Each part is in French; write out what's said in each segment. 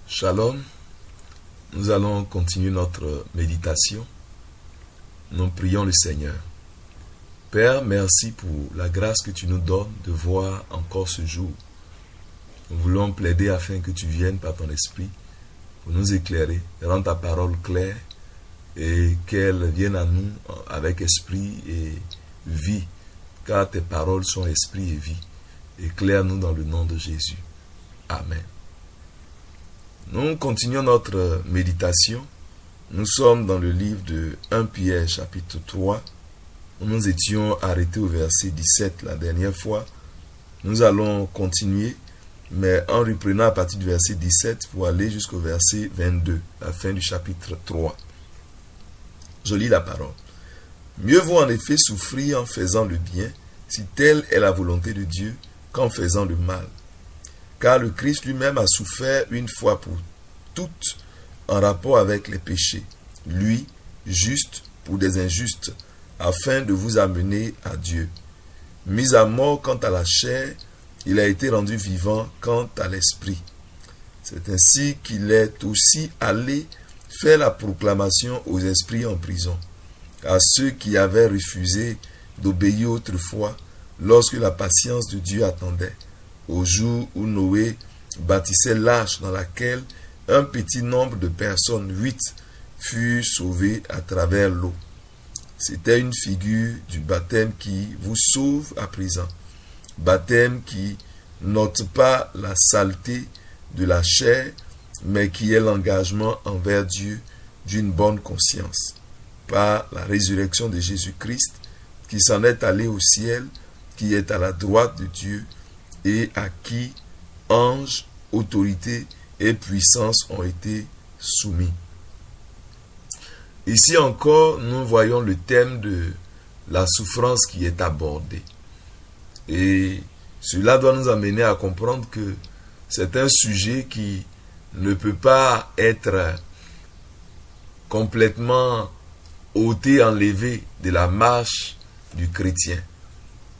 Shalom, nous allons continuer notre méditation. Nous prions le Seigneur. Père, merci pour la grâce que tu nous donnes de voir encore ce jour. Nous voulons plaider afin que tu viennes par ton esprit pour nous éclairer, rendre ta parole claire et qu'elle vienne à nous avec esprit et vie, car tes paroles sont esprit et vie. Éclaire-nous dans le nom de Jésus. Amen. Nous continuons notre méditation. Nous sommes dans le livre de 1 Pierre chapitre 3. Nous étions arrêtés au verset 17 la dernière fois. Nous allons continuer, mais en reprenant à partir du verset 17 pour aller jusqu'au verset 22, la fin du chapitre 3. Je lis la parole. Mieux vaut en effet souffrir en faisant le bien, si telle est la volonté de Dieu, qu'en faisant le mal. Car le Christ lui-même a souffert une fois pour toutes en rapport avec les péchés, lui, juste pour des injustes, afin de vous amener à Dieu. Mis à mort quant à la chair, il a été rendu vivant quant à l'esprit. C'est ainsi qu'il est aussi allé faire la proclamation aux esprits en prison, à ceux qui avaient refusé d'obéir autrefois lorsque la patience de Dieu attendait, au jour où Noé bâtissait l'arche dans laquelle un petit nombre de personnes, 8, furent sauvées à travers l'eau. C'était une figure du baptême qui vous sauve à présent. Baptême qui n'ôte pas la saleté de la chair, mais qui est l'engagement envers Dieu d'une bonne conscience, par la résurrection de Jésus-Christ, qui s'en est allé au ciel, qui est à la droite de Dieu, et à qui anges, autorités et puissances ont été soumis. Ici encore, nous voyons le thème de la souffrance qui est abordé. Et cela doit nous amener à comprendre que c'est un sujet qui ne peut pas être complètement ôté, enlevé de la marche du chrétien.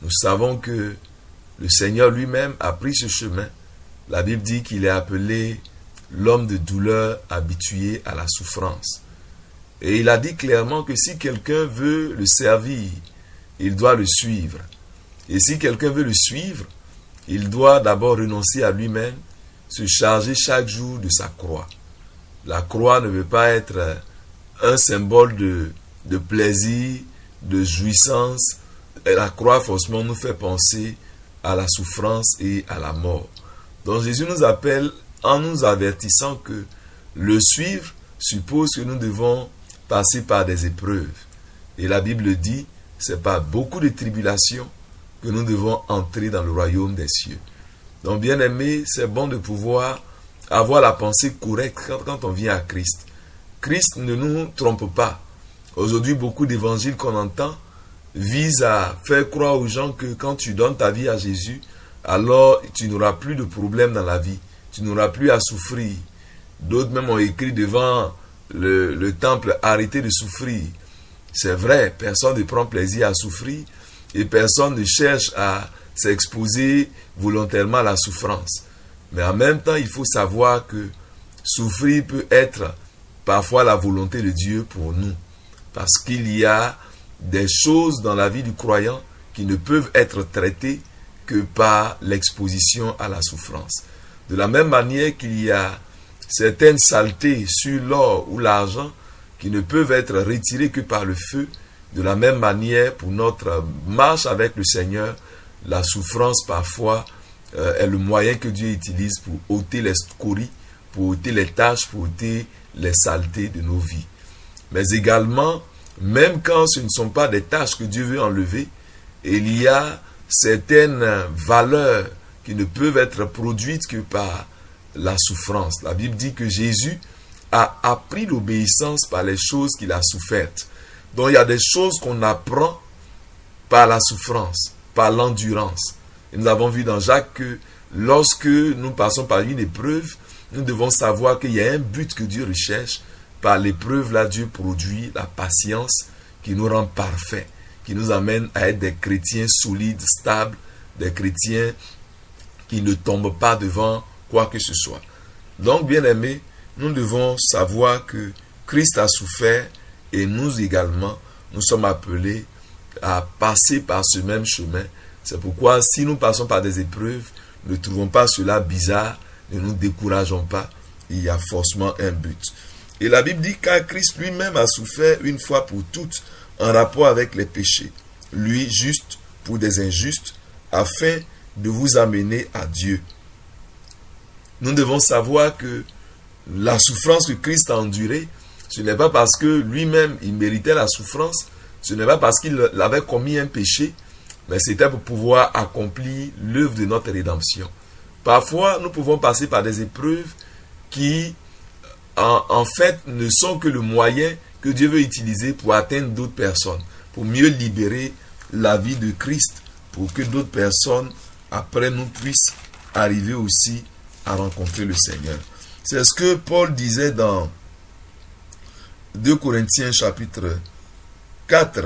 Nous savons que le Seigneur lui-même a pris ce chemin. La Bible dit qu'il est appelé l'homme de douleur habitué à la souffrance. Et il a dit clairement que si quelqu'un veut le servir, il doit le suivre. Et si quelqu'un veut le suivre, il doit d'abord renoncer à lui-même, se charger chaque jour de sa croix. La croix ne veut pas être un symbole de plaisir, de jouissance. Et la croix forcément nous fait penser à la souffrance et à la mort. Donc Jésus nous appelle en nous avertissant que le suivre suppose que nous devons passer par des épreuves. Et la Bible dit, c'est par beaucoup de tribulations que nous devons entrer dans le royaume des cieux. Donc bien aimé, c'est bon de pouvoir avoir la pensée correcte quand on vient à Christ. Christ ne nous trompe pas. Aujourd'hui, beaucoup d'évangiles qu'on entend vise à faire croire aux gens que quand tu donnes ta vie à Jésus, alors tu n'auras plus de problème dans la vie. Tu n'auras plus à souffrir. D'autres même ont écrit devant le temple, arrêtez de souffrir. C'est vrai, personne ne prend plaisir à souffrir et personne ne cherche à s'exposer volontairement à la souffrance. Mais en même temps, il faut savoir que souffrir peut être parfois la volonté de Dieu pour nous. Parce qu'il y a des choses dans la vie du croyant qui ne peuvent être traitées que par l'exposition à la souffrance. De la même manière qu'il y a certaines saletés sur l'or ou l'argent qui ne peuvent être retirées que par le feu, de la même manière pour notre marche avec le Seigneur, la souffrance parfois est le moyen que Dieu utilise pour ôter les scories, pour ôter les taches, pour ôter les saletés de nos vies. Mais également, même quand ce ne sont pas des tâches que Dieu veut enlever, il y a certaines valeurs qui ne peuvent être produites que par la souffrance. La Bible dit que Jésus a appris l'obéissance par les choses qu'il a souffertes. Donc il y a des choses qu'on apprend par la souffrance, par l'endurance. Et nous avons vu dans Jacques que lorsque nous passons par une épreuve, nous devons savoir qu'il y a un but que Dieu recherche. Par l'épreuve, là, Dieu produit la patience qui nous rend parfaits, qui nous amène à être des chrétiens solides, stables, des chrétiens qui ne tombent pas devant quoi que ce soit. Donc, bien-aimés, nous devons savoir que Christ a souffert et nous également, nous sommes appelés à passer par ce même chemin. C'est pourquoi, si nous passons par des épreuves, ne trouvons pas cela bizarre, ne nous décourageons pas, il y a forcément un but. Et la Bible dit car Christ lui-même a souffert une fois pour toutes en rapport avec les péchés, lui juste pour des injustes, afin de vous amener à Dieu. Nous devons savoir que la souffrance que Christ a endurée, ce n'est pas parce que lui-même il méritait la souffrance, ce n'est pas parce qu'il avait commis un péché, mais c'était pour pouvoir accomplir l'œuvre de notre rédemption. Parfois, nous pouvons passer par des épreuves qui, en fait, ne sont que le moyen que Dieu veut utiliser pour atteindre d'autres personnes, pour mieux libérer la vie de Christ, pour que d'autres personnes, après nous, puissent arriver aussi à rencontrer le Seigneur. C'est ce que Paul disait dans 2 Corinthiens chapitre 4,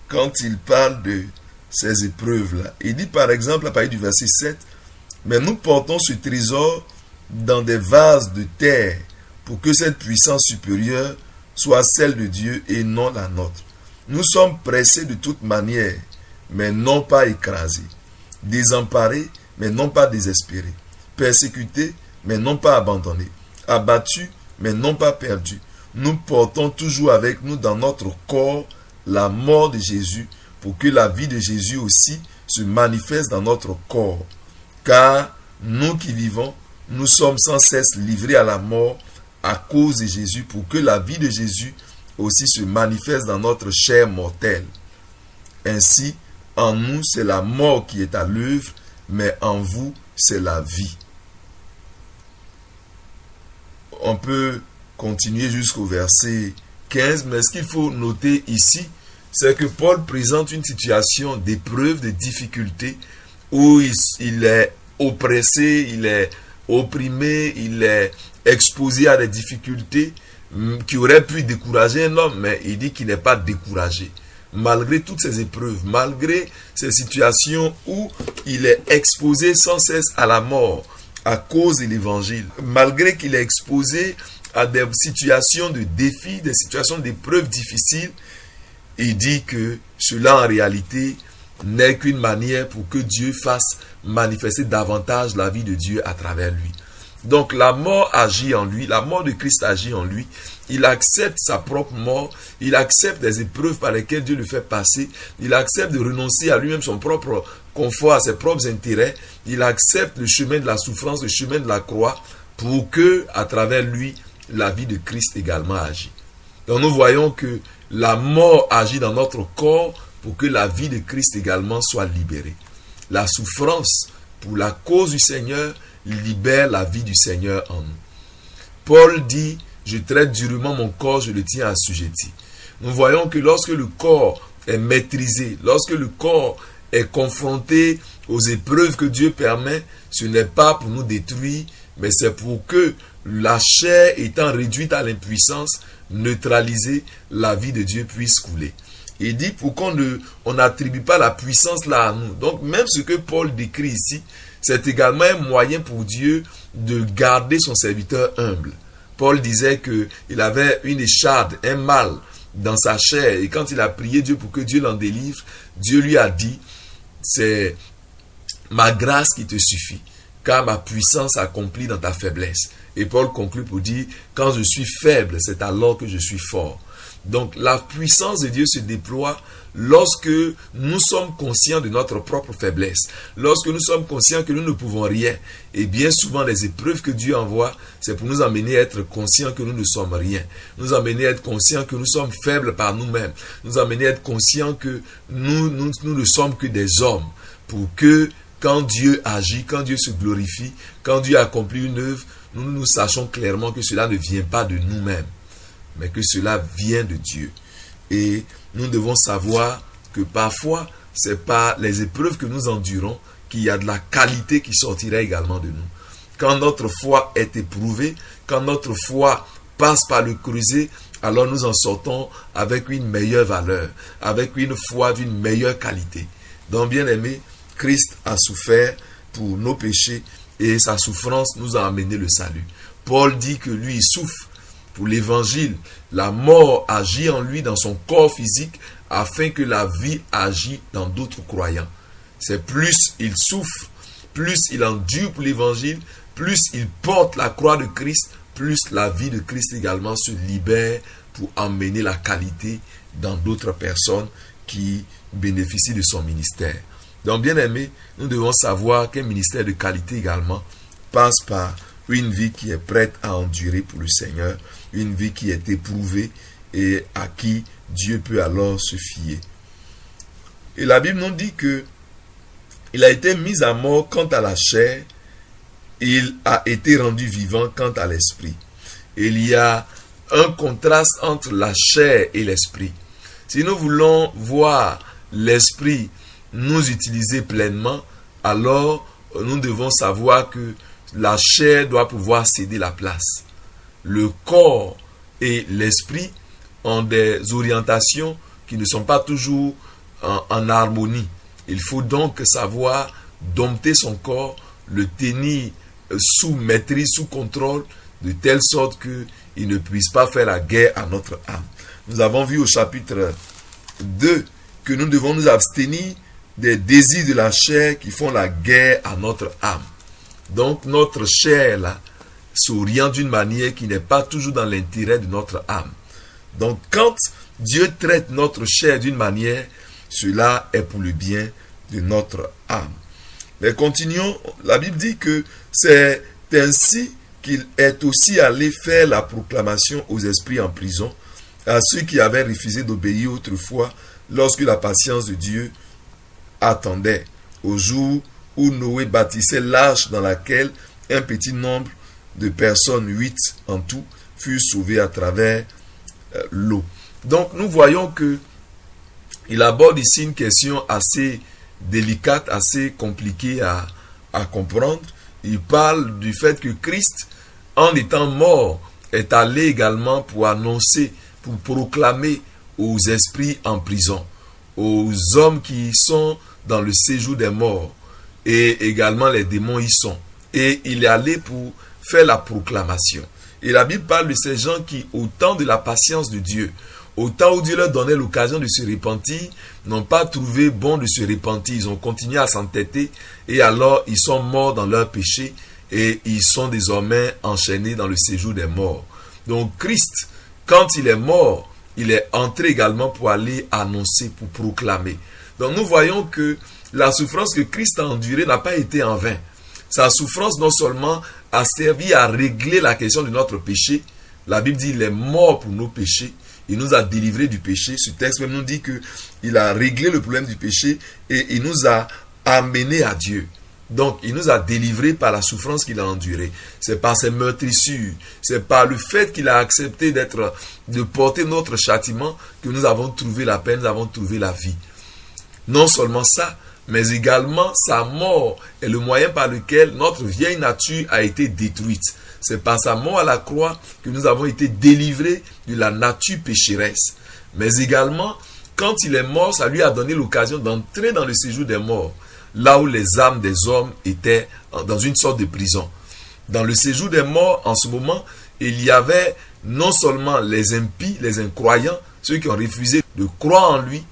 quand il parle de ces épreuves-là. Il dit par exemple, à partir du verset 7, « Mais nous portons ce trésor dans des vases de terre, pour que cette puissance supérieure soit celle de Dieu et non la nôtre. Nous sommes pressés de toute manière, mais non pas écrasés, désemparés, mais non pas désespérés, persécutés, mais non pas abandonnés, abattus, mais non pas perdus. Nous portons toujours avec nous dans notre corps la mort de Jésus, pour que la vie de Jésus aussi se manifeste dans notre corps. Car nous qui vivons, nous sommes sans cesse livrés à la mort à cause de Jésus, pour que la vie de Jésus aussi se manifeste dans notre chair mortelle. Ainsi, en nous, c'est la mort qui est à l'œuvre, mais en vous, c'est la vie. On peut continuer jusqu'au verset 15, mais ce qu'il faut noter ici, c'est que Paul présente une situation d'épreuve, de difficulté, où il est oppressé, il est opprimé, il est exposé à des difficultés qui auraient pu décourager un homme, mais il dit qu'il n'est pas découragé. Malgré toutes ces épreuves, malgré ces situations où il est exposé sans cesse à la mort à cause de l'évangile, malgré qu'il est exposé à des situations de défis, des situations d'épreuves difficiles, il dit que cela en réalité n'est qu'une manière pour que Dieu fasse manifester davantage la vie de Dieu à travers lui. Donc la mort agit en lui, la mort de Christ agit en lui, il accepte sa propre mort, il accepte des épreuves par lesquelles Dieu le fait passer, il accepte de renoncer à lui-même son propre confort, à ses propres intérêts, il accepte le chemin de la souffrance, le chemin de la croix, pour que, à travers lui, la vie de Christ également agit. Donc nous voyons que la mort agit dans notre corps pour que la vie de Christ également soit libérée. La souffrance, pour la cause du Seigneur, libère la vie du Seigneur en nous. Paul dit, je traite durement mon corps, je le tiens assujetti. Nous voyons que lorsque le corps est maîtrisé, lorsque le corps est confronté aux épreuves que Dieu permet, ce n'est pas pour nous détruire, mais c'est pour que la chair étant réduite à l'impuissance, neutralisée, la vie de Dieu puisse couler. Il dit pour qu'on n'attribue pas la puissance là à nous. Donc même ce que Paul décrit ici, c'est également un moyen pour Dieu de garder son serviteur humble. Paul disait qu'il avait une écharde, un mal dans sa chair. Et quand il a prié Dieu pour que Dieu l'en délivre, Dieu lui a dit, c'est ma grâce qui te suffit, car ma puissance s'accomplit dans ta faiblesse. Et Paul conclut pour dire, quand je suis faible, c'est alors que je suis fort. Donc la puissance de Dieu se déploie lorsque nous sommes conscients de notre propre faiblesse, lorsque nous sommes conscients que nous ne pouvons rien. Et bien souvent les épreuves que Dieu envoie, c'est pour nous amener à être conscients que nous ne sommes rien, nous amener à être conscients que nous sommes faibles par nous-mêmes, nous amener à être conscients que nous ne sommes que des hommes, pour que quand Dieu agit, quand Dieu se glorifie, quand Dieu accomplit une œuvre, nous sachons clairement que cela ne vient pas de nous-mêmes, mais que cela vient de Dieu. Et nous devons savoir que parfois, c'est par les épreuves que nous endurons qu'il y a de la qualité qui sortira également de nous. Quand notre foi est éprouvée, quand notre foi passe par le creuset, alors nous en sortons avec une meilleure valeur, avec une foi d'une meilleure qualité. Donc, bien aimé, Christ a souffert pour nos péchés et sa souffrance nous a amené le salut. Paul dit que lui, il souffre pour l'évangile. La mort agit en lui dans son corps physique afin que la vie agisse dans d'autres croyants. C'est plus il souffre, plus il endure pour l'évangile, plus il porte la croix de Christ, plus la vie de Christ également se libère pour emmener la qualité dans d'autres personnes qui bénéficient de son ministère. Donc, bien aimé, nous devons savoir qu'un ministère de qualité également passe par une vie qui est prête à endurer pour le Seigneur, une vie qui est éprouvée et à qui Dieu peut alors se fier. Et la Bible nous dit que il a été mis à mort quant à la chair, il a été rendu vivant quant à l'esprit. Il y a un contraste entre la chair et l'esprit. Si nous voulons voir l'esprit nous utiliser pleinement, alors nous devons savoir que la chair doit pouvoir céder la place. Le corps et l'esprit ont des orientations qui ne sont pas toujours en harmonie. Il faut donc savoir dompter son corps, le tenir sous maîtrise, sous contrôle, de telle sorte qu'il ne puisse pas faire la guerre à notre âme. Nous avons vu au chapitre 2 que nous devons nous abstenir des désirs de la chair qui font la guerre à notre âme. Donc notre chair là s'oriente d'une manière qui n'est pas toujours dans l'intérêt de notre âme. Donc quand Dieu traite notre chair d'une manière, cela est pour le bien de notre âme. Mais continuons, la Bible dit que c'est ainsi qu'il est aussi allé faire la proclamation aux esprits en prison, à ceux qui avaient refusé d'obéir autrefois lorsque la patience de Dieu attendait, au jour où Noé bâtissait l'arche dans laquelle un petit nombre de personnes, 8 en tout, furent sauvées à travers l'eau. Donc nous voyons que il aborde ici une question assez délicate, assez compliquée à comprendre. Il parle du fait que Christ, en étant mort, est allé également pour annoncer, pour proclamer aux esprits en prison, aux hommes qui sont dans le séjour des morts, et également les démons y sont. Et il est allé pour faire la proclamation. Et la Bible parle de ces gens qui, au temps de la patience de Dieu, au temps où Dieu leur donnait l'occasion de se repentir, n'ont pas trouvé bon de se repentir. Ils ont continué à s'entêter et alors ils sont morts dans leur péché et ils sont désormais enchaînés dans le séjour des morts. Donc Christ, quand il est mort, il est entré également pour aller annoncer, pour proclamer. Donc nous voyons que la souffrance que Christ a endurée n'a pas été en vain. Sa souffrance non seulement a servi à régler la question de notre péché, la Bible dit qu'il est mort pour nos péchés, il nous a délivrés du péché. Ce texte même nous dit qu'il a réglé le problème du péché et il nous a amenés à Dieu. Donc, il nous a délivrés par la souffrance qu'il a endurée. C'est par ses meurtrissures, c'est par le fait qu'il a accepté de porter notre châtiment que nous avons trouvé la paix, nous avons trouvé la vie. Non seulement ça, mais également sa mort est le moyen par lequel notre vieille nature a été détruite. C'est par sa mort à la croix que nous avons été délivrés de la nature pécheresse. Mais également, quand il est mort, ça lui a donné l'occasion d'entrer dans le séjour des morts, là où les âmes des hommes étaient dans une sorte de prison. Dans le séjour des morts, en ce moment, il y avait non seulement les impies, les incroyants, ceux qui ont refusé de croire en lui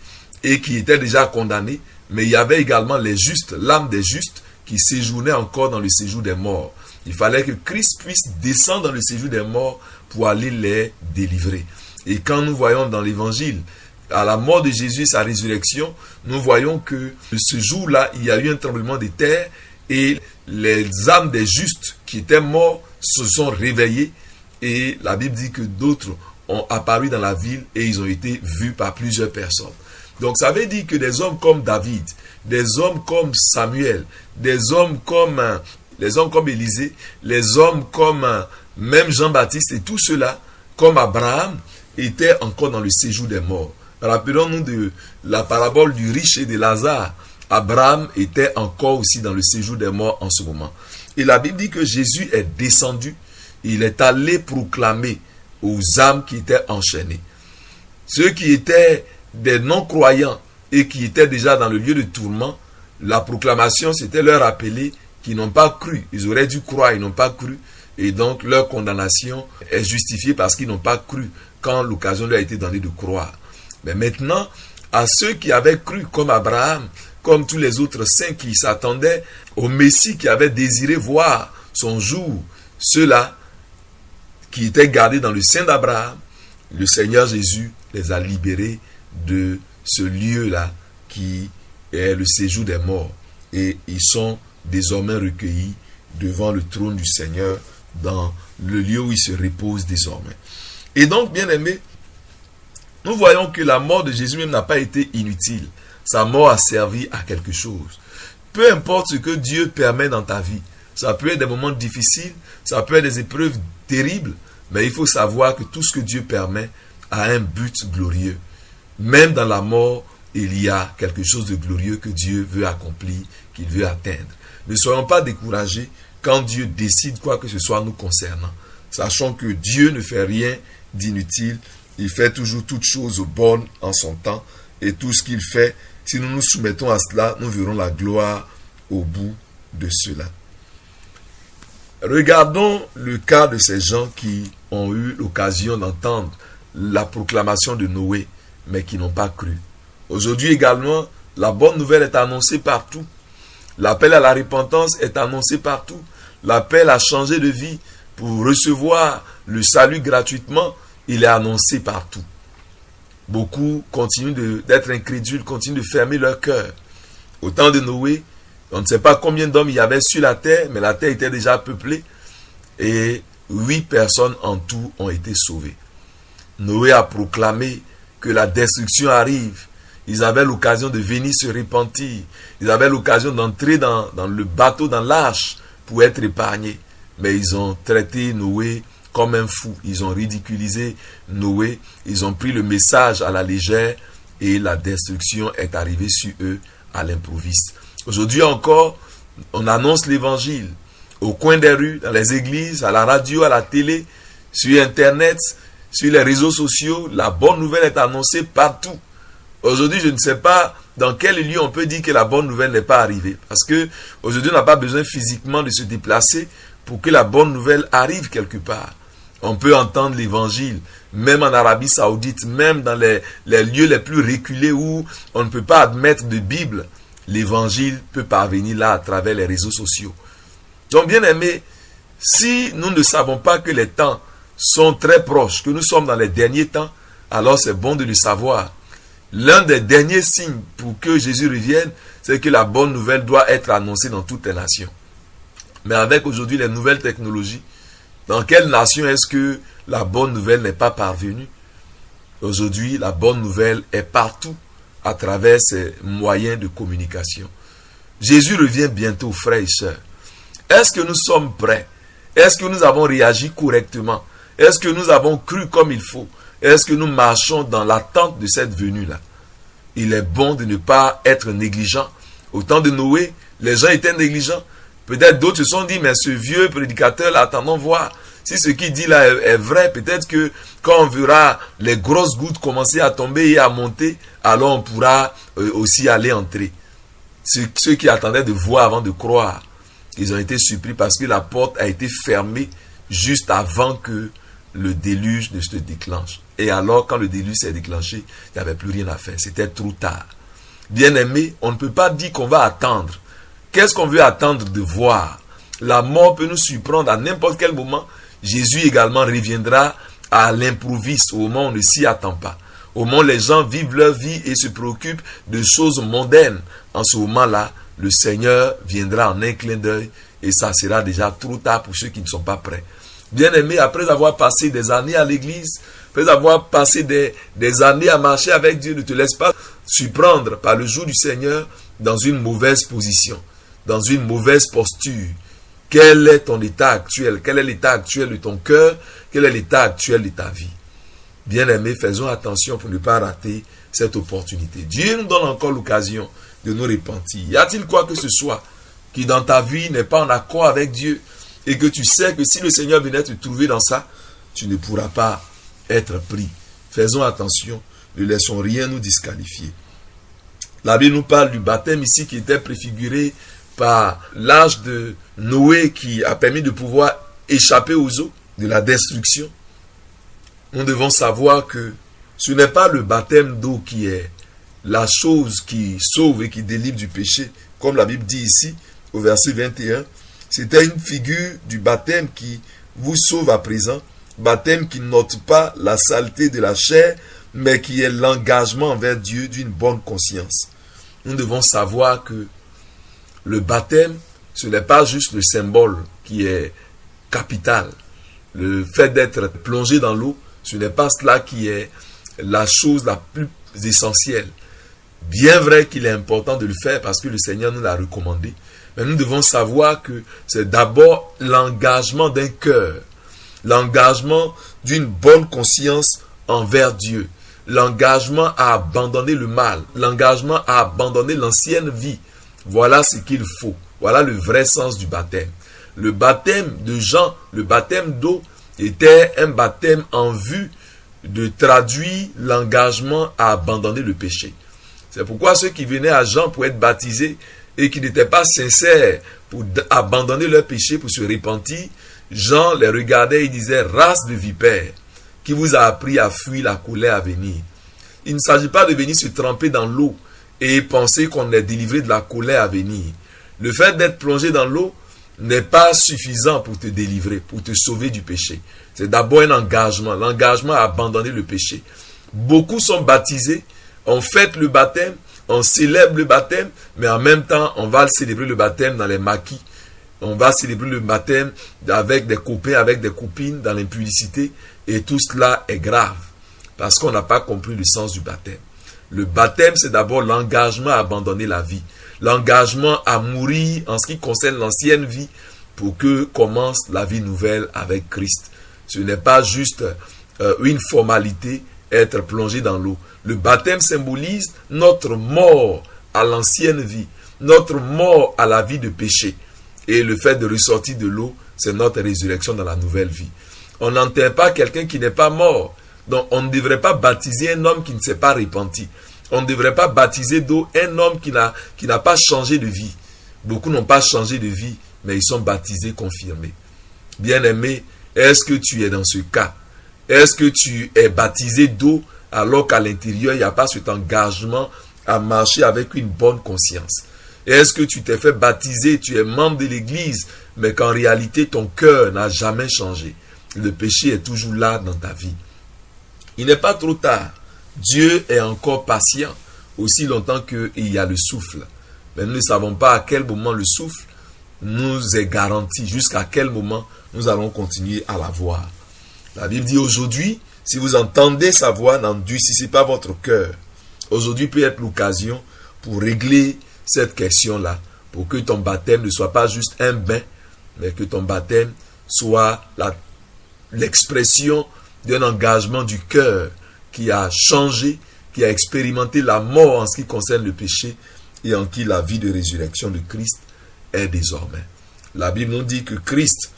et qui étaient déjà condamnés, mais il y avait également les justes, l'âme des justes, qui séjournaient encore dans le séjour des morts. Il fallait que Christ puisse descendre dans le séjour des morts pour aller les délivrer. Et quand nous voyons dans l'évangile, à la mort de Jésus et sa résurrection, nous voyons que ce jour-là, il y a eu un tremblement de terre et les âmes des justes qui étaient morts se sont réveillées et la Bible dit que d'autres ont apparu dans la ville et ils ont été vus par plusieurs personnes. Donc ça veut dire que des hommes comme David, des hommes comme Samuel, des hommes comme Élisée, les hommes comme même Jean-Baptiste et tout cela, comme Abraham, étaient encore dans le séjour des morts. Rappelons-nous de la parabole du riche et de Lazare. Abraham était encore aussi dans le séjour des morts en ce moment. Et la Bible dit que Jésus est descendu, il est allé proclamer aux âmes qui étaient enchaînées. Ceux qui étaient des non-croyants et qui étaient déjà dans le lieu de tourment, la proclamation, c'était leur rappeler qu'ils n'ont pas cru. Ils auraient dû croire, ils n'ont pas cru. Et donc leur condamnation est justifiée parce qu'ils n'ont pas cru quand l'occasion leur a été donnée de croire. Mais maintenant, à ceux qui avaient cru comme Abraham, comme tous les autres saints qui s'attendaient au Messie, qui avaient désiré voir son jour, ceux-là qui étaient gardés dans le sein d'Abraham, le Seigneur Jésus les a libérés de ce lieu-là qui est le séjour des morts. Et ils sont désormais recueillis devant le trône du Seigneur dans le lieu où ils se reposent désormais. Et donc, bien aimés, nous voyons que la mort de Jésus même n'a pas été inutile. Sa mort a servi à quelque chose. Peu importe ce que Dieu permet dans ta vie, ça peut être des moments difficiles, ça peut être des épreuves terribles, mais il faut savoir que tout ce que Dieu permet a un but glorieux. Même dans la mort, il y a quelque chose de glorieux que Dieu veut accomplir, qu'il veut atteindre. Ne soyons pas découragés quand Dieu décide quoi que ce soit nous concernant. Sachant que Dieu ne fait rien d'inutile, il fait toujours toutes choses bonnes en son temps, et tout ce qu'il fait, si nous nous soumettons à cela, nous verrons la gloire au bout de cela. Regardons le cas de ces gens qui ont eu l'occasion d'entendre la proclamation de Noé, mais qui n'ont pas cru. Aujourd'hui également, la bonne nouvelle est annoncée partout. L'appel à la repentance est annoncé partout. L'appel à changer de vie pour recevoir le salut gratuitement, il est annoncé partout. Beaucoup continuent d'être incrédules, continuent de fermer leur cœur. Au temps de Noé, on ne sait pas combien d'hommes il y avait sur la terre, mais la terre était déjà peuplée. Et 8 personnes en tout ont été sauvées. Noé a proclamé que la destruction arrive. Ils avaient l'occasion de venir se repentir. Ils avaient l'occasion d'entrer dans le bateau, dans l'arche, pour être épargnés. Mais ils ont traité Noé comme un fou. Ils ont ridiculisé Noé. Ils ont pris le message à la légère et la destruction est arrivée sur eux à l'improviste. Aujourd'hui encore, on annonce l'évangile au coin des rues, dans les églises, à la radio, à la télé, sur Internet, sur les réseaux sociaux. La bonne nouvelle est annoncée partout. Aujourd'hui, je ne sais pas dans quel lieu on peut dire que la bonne nouvelle n'est pas arrivée. Parce que aujourd'hui, on n'a pas besoin physiquement de se déplacer pour que la bonne nouvelle arrive quelque part. On peut entendre l'évangile, même en Arabie Saoudite, même dans les lieux les plus reculés où on ne peut pas admettre de Bible. L'évangile peut parvenir là à travers les réseaux sociaux. Donc, bien aimés, si nous ne savons pas que les temps sont très proches, que nous sommes dans les derniers temps, alors c'est bon de le savoir. L'un des derniers signes pour que Jésus revienne, c'est que la bonne nouvelle doit être annoncée dans toutes les nations. Mais avec aujourd'hui les nouvelles technologies, dans quelle nation est-ce que la bonne nouvelle n'est pas parvenue? Aujourd'hui, la bonne nouvelle est partout à travers ces moyens de communication. Jésus revient bientôt, frères et sœurs. Est-ce que nous sommes prêts? Est-ce que nous avons réagi correctement? Est-ce que nous avons cru comme il faut? Est-ce que nous marchons dans l'attente de cette venue-là? Il est bon de ne pas être négligent. Au temps de Noé, les gens étaient négligents. Peut-être d'autres se sont dit, mais ce vieux prédicateur-là, attendons voir. Si ce qu'il dit là est vrai, peut-être que quand on verra les grosses gouttes commencer à tomber et à monter, alors on pourra aussi aller entrer. Ceux qui attendaient de voir avant de croire, ils ont été surpris parce que la porte a été fermée juste avant que le déluge ne se déclenche. Et alors, quand le déluge s'est déclenché, il n'y avait plus rien à faire. C'était trop tard. Bien-aimés, on ne peut pas dire qu'on va attendre. Qu'est-ce qu'on veut attendre de voir? La mort peut nous surprendre à n'importe quel moment. Jésus également reviendra à l'improviste, au moment où on ne s'y attend pas. Au moment où les gens vivent leur vie et se préoccupent de choses mondaines. En ce moment-là, le Seigneur viendra en un clin d'œil et ça sera déjà trop tard pour ceux qui ne sont pas prêts. Bien-aimés, après avoir passé des années à l'église, après avoir passé des années à marcher avec Dieu, ne te laisse pas surprendre par le jour du Seigneur dans une mauvaise position, dans une mauvaise posture. Quel est ton état actuel? Quel est l'état actuel de ton cœur? Quel est l'état actuel de ta vie? Bien-aimés, faisons attention pour ne pas rater cette opportunité. Dieu nous donne encore l'occasion de nous repentir. Y a-t-il quoi que ce soit qui dans ta vie n'est pas en accord avec Dieu et que tu sais que si le Seigneur venait te trouver dans ça, tu ne pourras pas être pris? Faisons attention, ne laissons rien nous disqualifier. La Bible nous parle du baptême ici qui était préfiguré par l'âge de Noé qui a permis de pouvoir échapper aux eaux de la destruction, nous devons savoir que ce n'est pas le baptême d'eau qui est la chose qui sauve et qui délivre du péché, comme la Bible dit ici, au verset 21. C'était une figure du baptême qui vous sauve à présent, baptême qui n'ôte pas la saleté de la chair, mais qui est l'engagement envers Dieu d'une bonne conscience. Nous devons savoir que le baptême, ce n'est pas juste le symbole qui est capital. Le fait d'être plongé dans l'eau, ce n'est pas cela qui est la chose la plus essentielle. Bien vrai qu'il est important de le faire parce que le Seigneur nous l'a recommandé, mais nous devons savoir que c'est d'abord l'engagement d'un cœur, l'engagement d'une bonne conscience envers Dieu, l'engagement à abandonner le mal, l'engagement à abandonner l'ancienne vie. Voilà ce qu'il faut. Voilà le vrai sens du baptême. Le baptême de Jean, le baptême d'eau, était un baptême en vue de traduire l'engagement à abandonner le péché. C'est pourquoi ceux qui venaient à Jean pour être baptisés et qui n'étaient pas sincères pour abandonner leur péché, pour se repentir, Jean les regardait et disait « Race de vipères, qui vous a appris à fuir la colère à venir ?» Il ne s'agit pas de venir se tremper dans l'eau et penser qu'on est délivré de la colère à venir. Le fait d'être plongé dans l'eau n'est pas suffisant pour te délivrer, pour te sauver du péché. C'est d'abord un engagement, l'engagement à abandonner le péché. Beaucoup sont baptisés, on fête le baptême, on célèbre le baptême, mais en même temps, on va célébrer le baptême dans les maquis. On va célébrer le baptême avec des copains, avec des copines, dans l'impudicité, et tout cela est grave, parce qu'on n'a pas compris le sens du baptême. Le baptême, c'est d'abord l'engagement à abandonner la vie, l'engagement à mourir en ce qui concerne l'ancienne vie, pour que commence la vie nouvelle avec Christ. Ce n'est pas juste une formalité, être plongé dans l'eau. Le baptême symbolise notre mort à l'ancienne vie, notre mort à la vie de péché. Et le fait de ressortir de l'eau, c'est notre résurrection dans la nouvelle vie. On n'enterre pas quelqu'un qui n'est pas mort. Donc on ne devrait pas baptiser un homme qui ne s'est pas repenti. On ne devrait pas baptiser d'eau un homme qui n'a pas changé de vie. Beaucoup n'ont pas changé de vie, mais ils sont baptisés, confirmés. Bien-aimé, est-ce que tu es dans ce cas? Est-ce que tu es baptisé d'eau alors qu'à l'intérieur, il n'y a pas cet engagement à marcher avec une bonne conscience? Est-ce que tu t'es fait baptiser, tu es membre de l'église, mais qu'en réalité, ton cœur n'a jamais changé? Le péché est toujours là dans ta vie. Il n'est pas trop tard. Dieu est encore patient aussi longtemps qu'il y a le souffle. Mais nous ne savons pas à quel moment le souffle nous est garanti, jusqu'à quel moment nous allons continuer à l'avoir. La Bible dit aujourd'hui, si vous entendez sa voix, n'endurcissez pas votre cœur. Aujourd'hui peut être l'occasion pour régler cette question-là, pour que ton baptême ne soit pas juste un bain, mais que ton baptême soit l'expression d'un engagement du cœur qui a changé, qui a expérimenté la mort en ce qui concerne le péché et en qui la vie de résurrection de Christ est désormais. La Bible nous dit que Christ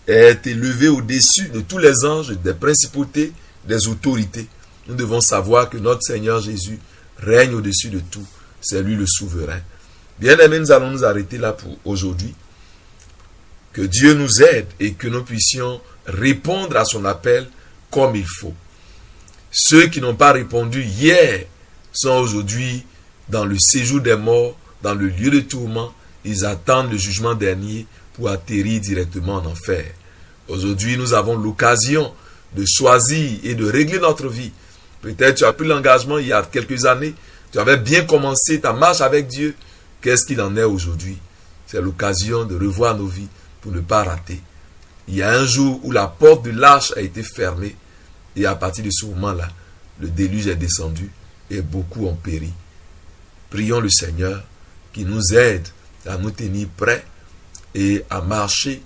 est élevé au-dessus de tous les anges, des principautés, des autorités. Nous devons savoir que notre Seigneur Jésus règne au-dessus de tout. C'est lui le souverain. Bien-aimés, nous allons nous arrêter là pour aujourd'hui. Que Dieu nous aide et que nous puissions répondre à son appel comme il faut. Ceux qui n'ont pas répondu hier sont aujourd'hui dans le séjour des morts, dans le lieu de tourment. Ils attendent le jugement dernier pour atterrir directement en enfer. Aujourd'hui, nous avons l'occasion de choisir et de régler notre vie. Peut-être tu as pris l'engagement il y a quelques années, tu avais bien commencé ta marche avec Dieu. Qu'est-ce qu'il en est aujourd'hui? C'est l'occasion de revoir nos vies pour ne pas rater. Il y a un jour où la porte de l'arche a été fermée et à partir de ce moment-là, le déluge est descendu et beaucoup ont péri. Prions le Seigneur qui nous aide à nous tenir prêts et à marcher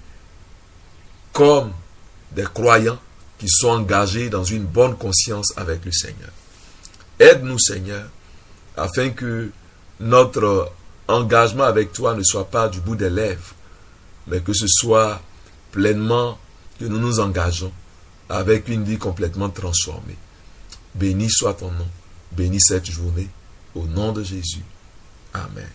comme des croyants qui sont engagés dans une bonne conscience avec le Seigneur. Aide-nous, Seigneur, afin que notre engagement avec toi ne soit pas du bout des lèvres, mais que ce soit pleinement que nous nous engageons avec une vie complètement transformée. Béni soit ton nom, béni cette journée, au nom de Jésus. Amen.